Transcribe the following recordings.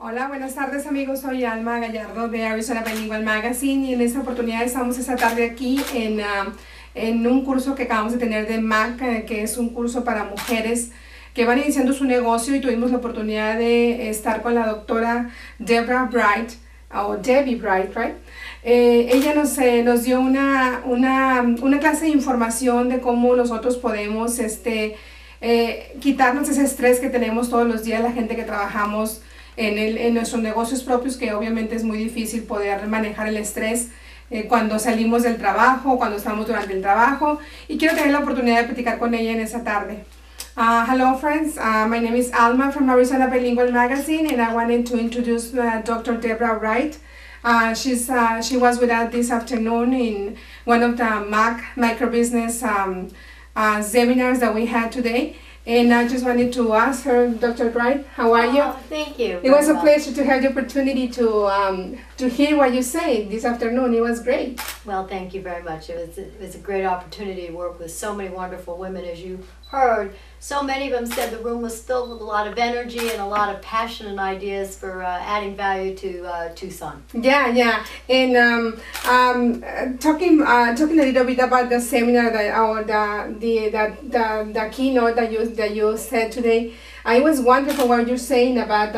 Hola, buenas tardes amigos, soy Alma Gallardo de Arizona Bilingual Magazine y en esta oportunidad estamos esta tarde aquí en un curso que acabamos de tener de MAC, que es un curso para mujeres que van iniciando su negocio, y tuvimos la oportunidad de estar con la doctora Deborah Bright, o Debbie Bright, right? Ella nos dio una clase de información de cómo nosotros podemos quitarnos ese estrés que tenemos todos los días la gente que trabajamos en nuestros negocios propios, que obviamente es muy difícil poder manejar el estrés cuando salimos del trabajo, cuando estamos durante el trabajo, y quiero tener la oportunidad de platicar con ella en esta tarde. Hello friends, my name is Alma from Arizona Bilingual Magazine, and I wanted to introduce Dr. Deborah Bright. She was with us this afternoon in one of the Microbusiness seminars that we had today. And I just wanted to ask her, Dr. Bright, how are you? Thank you. It was a pleasure to have the opportunity to hear what you say this afternoon. It was great. Well, thank you very much. It was a great opportunity to work with so many wonderful women, as you heard. So many of them said the room was filled with a lot of energy and a lot of passion and ideas for adding value to Tucson. Yeah. And talking a little bit about the seminar the keynote that you said today. It was wonderful what you're saying about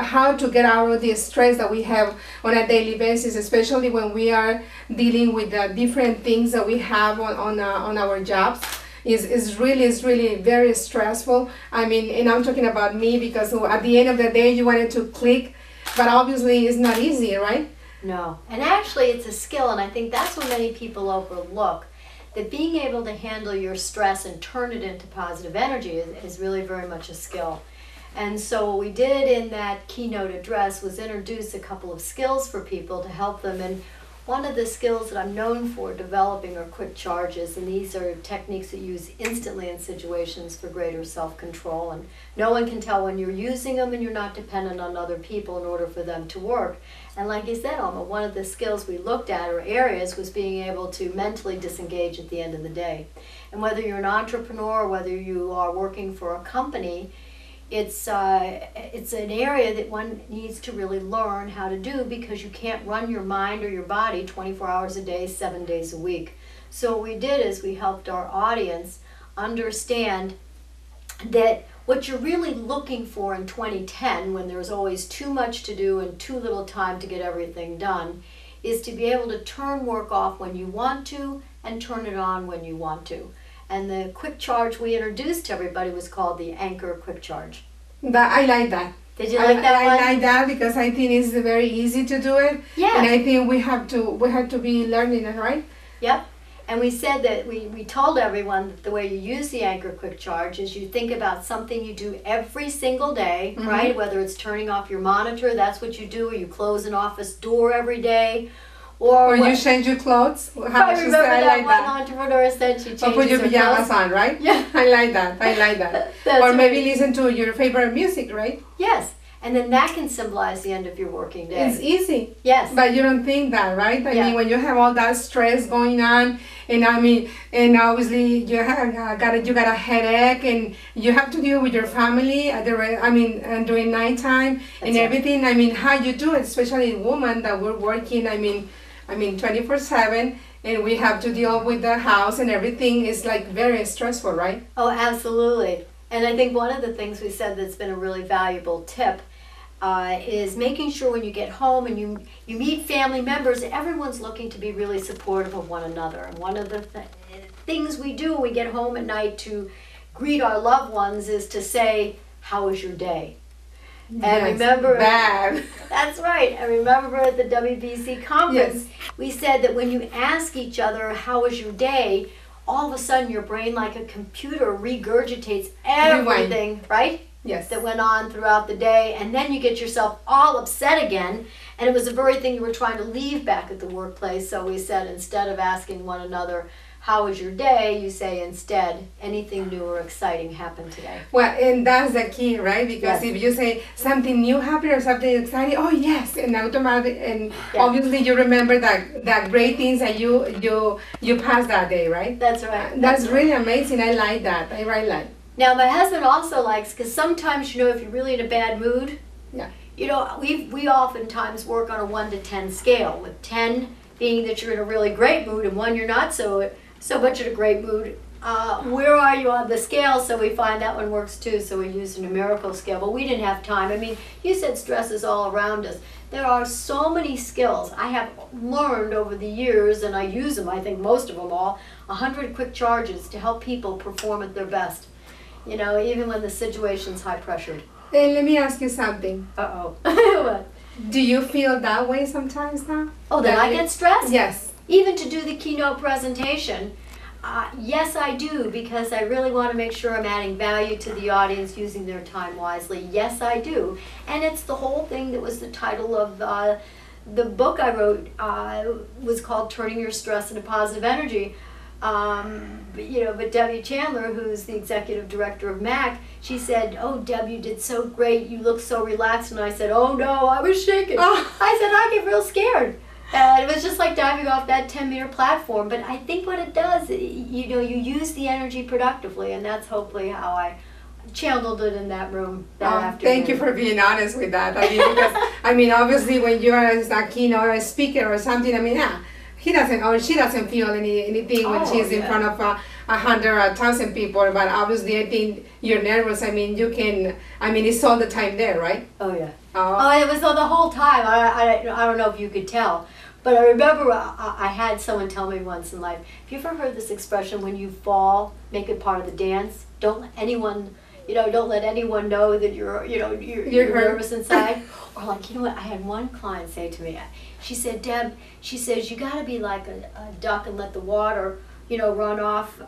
how to get out of the stress that we have on a daily basis, especially when we are dealing with the different things that we have on our jobs. Is really very stressful. I mean, and I'm talking about me, because at the end of the day you wanted to click, but obviously it's not easy, right? No, and actually it's a skill, and I think that's what many people overlook, that being able to handle your stress and turn it into positive energy is really very much a skill. And so what we did in that keynote address was introduce a couple of skills for people to help them. And one of the skills that I'm known for developing are quick charges, and these are techniques that you use instantly in situations for greater self-control, and no one can tell when you're using them, and you're not dependent on other people in order for them to work. And like you said, Alma, one of the skills we looked at, or areas, was being able to mentally disengage at the end of the day. And whether you're an entrepreneur or whether you are working for a company, it's an area that one needs to really learn how to do, because you can't run your mind or your body 24 hours a day, 7 days a week. So what we did is we helped our audience understand that what you're really looking for in 2010, when there's always too much to do and too little time to get everything done, is to be able to turn work off when you want to and turn it on when you want to. And the quick charge we introduced to everybody was called the Anchor Quick Charge. I like that. Did you like that one? I like that because I think it's very easy to do it. Yeah. And I think we have to be learning it, right? Yep. And we said that we told everyone that the way you use the Anchor Quick Charge is you think about something you do every single day, right? Whether it's turning off your monitor, that's what you do, or you close an office door every day. Or you change your clothes. I remember that one entrepreneur said she changes her clothes. Or put your pajamas on, right? Yeah. I like that. Or maybe listen to your favorite music, right? Yes. And then that can symbolize the end of your working day. It's easy. Yes. But you don't think that, right? I mean, when you have all that stress going on, and obviously you got a headache, and you have to deal with your family during nighttime and everything. I mean, how you do it, especially women that we're working, 24/7, and we have to deal with the house and everything is like very stressful, right? Oh, absolutely. And I think one of the things we said that's been a really valuable tip is making sure when you get home and you meet family members, everyone's looking to be really supportive of one another. And one of the things we do when we get home at night to greet our loved ones is to say, "How was your day?" And remember, that's right. I remember at the WBC conference, we said that when you ask each other, "How was your day?" all of a sudden your brain, like a computer, regurgitates everything, right? Yes. That went on throughout the day, and then you get yourself all upset again, and it was the very thing you were trying to leave back at the workplace. So we said, instead of asking one another, "How was your day?" you say instead, "Anything new or exciting happened today?" Well, and that's the key, right? Because if you say something new happened or something exciting, oh yes, and automatic, and obviously you remember that great things that you passed that day, right? That's right. That's really amazing. I like that. I really like. Now my husband also likes, because sometimes, if you're really in a bad mood, you know, we oftentimes work on a 1 to 10 scale, with 10 being that you're in a really great mood and 1 you're not so much in a great mood. Where are you on the scale? So we find that one works too, so we use a numerical scale, but we didn't have time. I mean, you said stress is all around us. There are so many skills I have learned over the years, and I use them, I think most of them all, 100 quick charges to help people perform at their best. You know, even when the situation's high pressured. And let me ask you something. Uh-oh. What? Do you feel that way sometimes now? Oh, that I get stressed? Yes. Even to do the keynote presentation, yes I do, because I really want to make sure I'm adding value to the audience using their time wisely. Yes I do. And it's the whole thing that was the title of the book I wrote, was called Turning Your Stress into Positive Energy. You know, but Debbie Chandler, who's the executive director of MAC, she said, "Oh, Deb, you did so great. You look so relaxed." And I said, "Oh no, I was shaking." I said, "I get real scared." It was just like diving off that 10-meter platform. But I think what it does, you know, you use the energy productively, and that's hopefully how I channeled it in that room that afternoon. Thank you for being honest with that. I mean, because I mean, obviously, when you are a keynote or speaker or something, I mean, he doesn't or she doesn't feel anything when she's in front of 100 or 1,000 people. But obviously, I think you're nervous. I mean, you can. I mean, it's all the time there, right? Oh yeah. Oh, it was the whole time. I don't know if you could tell, but I remember I had someone tell me once in life. Have you ever heard this expression? When you fall, make it part of the dance. Don't let anyone. You know, don't let anyone know that you're nervous inside. Or like, you know what, I had one client say to me, she said, "Deb," she says, "you got to be like a duck and let the water, you know, run off,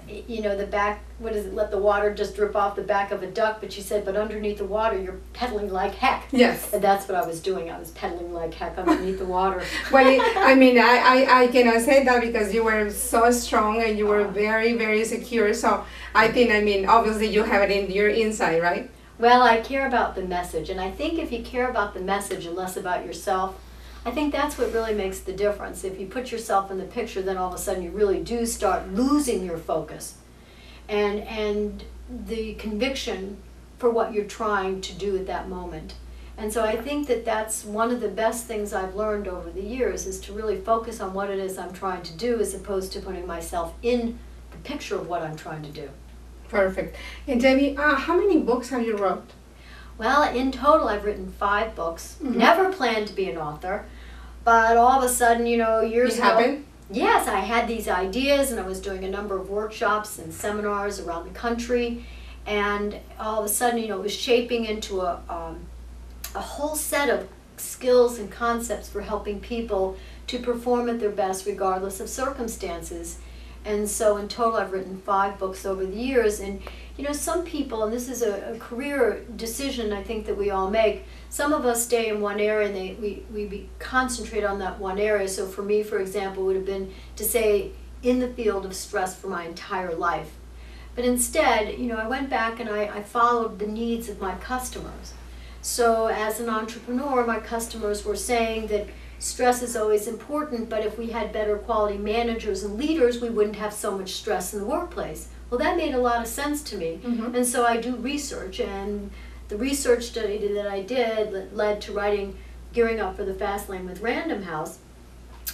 you know, the back, what is it, let the water just drip off the back of a duck." But she said, "But underneath the water, you're pedaling like heck." Yes. And that's what I was doing. I was pedaling like heck underneath the water. Well, I mean, I cannot say that because you were so strong and you were very, very secure. So I think, I mean, obviously you have it in your inside, right? Well, I care about the message. And I think if you care about the message and less about yourself, I think that's what really makes the difference. If you put yourself in the picture, then all of a sudden you really do start losing your focus and the conviction for what you're trying to do at that moment. And so I think that that's one of the best things I've learned over the years, is to really focus on what it is I'm trying to do as opposed to putting myself in the picture of what I'm trying to do. Perfect. And Debbie, how many books have you wrote? Well, in total, I've written 5 books. Never planned to be an author, but all of a sudden, you know, years ago, happened? Yes, I had these ideas, and I was doing a number of workshops and seminars around the country, and all of a sudden, you know, it was shaping into a whole set of skills and concepts for helping people to perform at their best regardless of circumstances. And so in total, I've written 5 books over the years. And you know, some people, and this is a career decision I think that we all make, some of us stay in one area and we concentrate on that one area. So for me, for example, would have been to say in the field of stress for my entire life. But instead, you know, I went back and I followed the needs of my customers. So as an entrepreneur, my customers were saying that stress is always important, but if we had better quality managers and leaders, we wouldn't have so much stress in the workplace. Well, that made a lot of sense to me. And so I do research, and the research study that I did led to writing Gearing Up for the Fast Lane with Random House,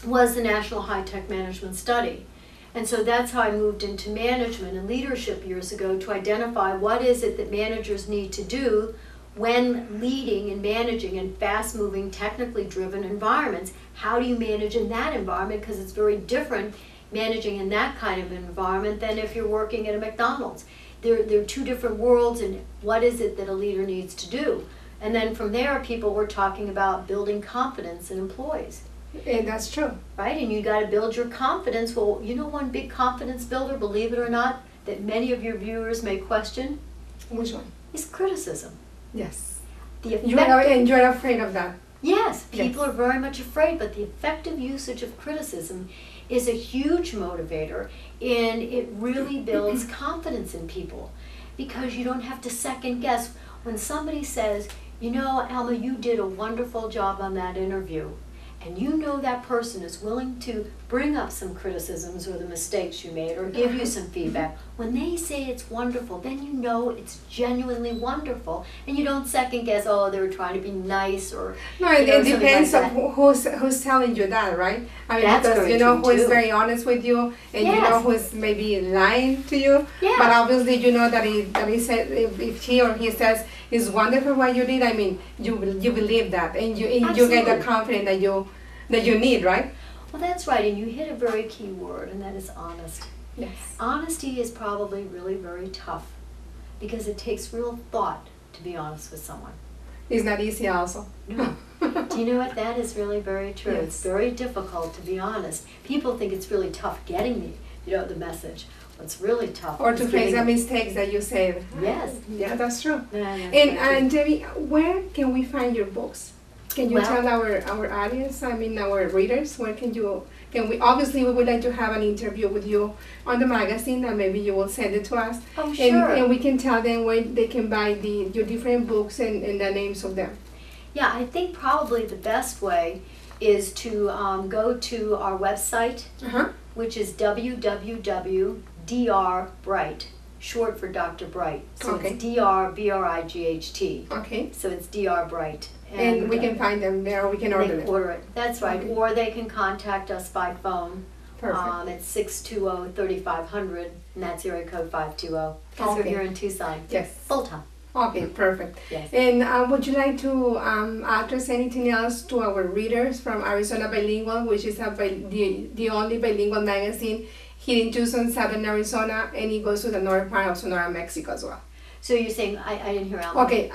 was the National High-Tech Management Study. And so that's how I moved into management and leadership years ago, to identify what is it that managers need to do when leading and managing in fast-moving, technically driven environments. How do you manage in that environment? Because it's very different managing in that kind of environment than if you're working at a McDonald's. They're 2 different worlds, and what is it that a leader needs to do? And then from there, people were talking about building confidence in employees. And that's true. Right? And you got to build your confidence. Well, you know, one big confidence builder, believe it or not, that many of your viewers may question? Which one? Is criticism. Yes. And you're afraid of that. Yes, people are very much afraid, but the effective usage of criticism is a huge motivator, and it really builds confidence in people, because you don't have to second guess. When somebody says, you know, Alma, you did a wonderful job on that interview, and you know that person is willing to bring up some criticisms or the mistakes you made or give you some feedback, when they say it's wonderful, then you know it's genuinely wonderful, and you don't second guess, oh, they were trying to be nice, or no, it depends like on who's telling you that, right? I mean, That's because very you know true, who is too. very honest with you, and you know who is maybe lying to you. Yeah. But obviously, you know that he said if he or he says it's wonderful what you did. I mean, you believe that, and you get the Absolutely. confidence that you need, right? Well, that's right, and you hit a very key word, and that is honest. Yes. Honesty is probably really very tough because it takes real thought to be honest with someone. It's not easy, also. No. Do you know what? That is really very true. Yes. It's very difficult to be honest. People think it's really tough getting the message. What's really tough Or is to face the giving- mistakes that you said. Yes. Yeah, that's true. Yeah, that's very true. And Debbie, where can we find your books? Can you Well- tell our audience, I mean our readers, where can we obviously we would like to have an interview with you on the magazine, and maybe you will send it to us. Oh, sure. And we can tell them where they can buy your different books and the names of them. Yeah, I think probably the best way is to go to our website, Uh-huh. which is www.drbright, short for Dr. Bright. So Okay. it's DRBRIGHT. Okay. So it's DR Bright. And we can find them there, or we can they order can them. order it. That's right. Okay. Or they can contact us by phone. Perfect. It's 620-3500, and that's area code 520. Because Okay. we're here in Tucson. Yes. Full time. Okay, perfect. Yes. And would you like to address anything else to our readers from Arizona Bilingual, which is the only bilingual magazine here in Tucson, Southern Arizona, and it goes to the northern part of Sonora, Mexico as well. So you're saying, I didn't hear Alan. Okay,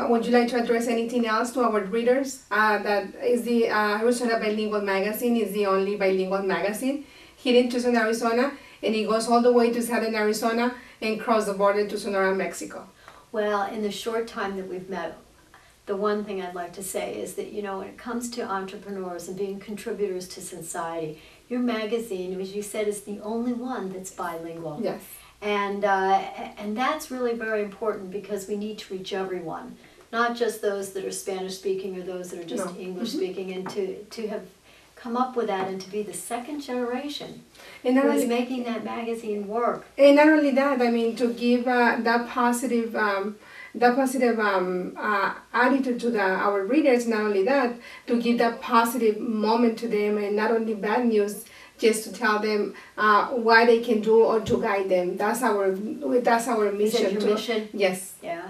would you like to address anything else to our readers? That is the Arizona Bilingual magazine is the only bilingual magazine here in Tucson, Arizona, and it goes all the way to Southern Arizona and cross the border to Sonora, Mexico. Well, in the short time that we've met, the one thing I'd like to say is that, when it comes to entrepreneurs and being contributors to society, your magazine, as you said, is the only one that's bilingual. Yes. And that's really very important because we need to reach everyone, not just those that are Spanish speaking or those that are just No. English speaking, and to have come up with that and to be the second generation And not who is only, making that magazine work. and not only that, I mean, to give that positive attitude to our readers. Not only that, to give that positive moment to them, and not only bad news, just to tell them what they can do or to guide them. That's our mission. Is that your mission? Yes. Yeah.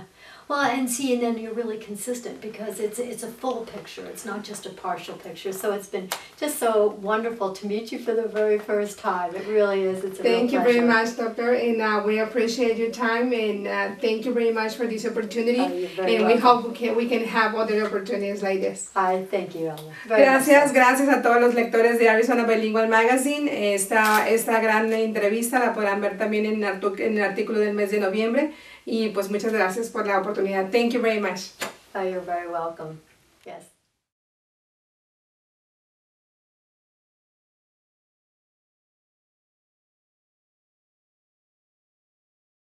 Well, and then you're really consistent because it's a full picture. It's not just a partial picture. So it's been just so wonderful to meet you for the very first time. It really is. It's a Thank you real very pleasure. much, Doctor, and we appreciate your time, and thank you very much for this opportunity. Oh, you're very And we welcome. hope we can have other opportunities like this. I thank you, Ella. Very much Gracias, so. gracias a todos los lectores de Arizona Bilingual Magazine. Esta gran entrevista la podrán ver también en el artículo del mes de noviembre. Y pues muchas gracias por la oportunidad. Thank you very much. Oh, you're very welcome. Yes.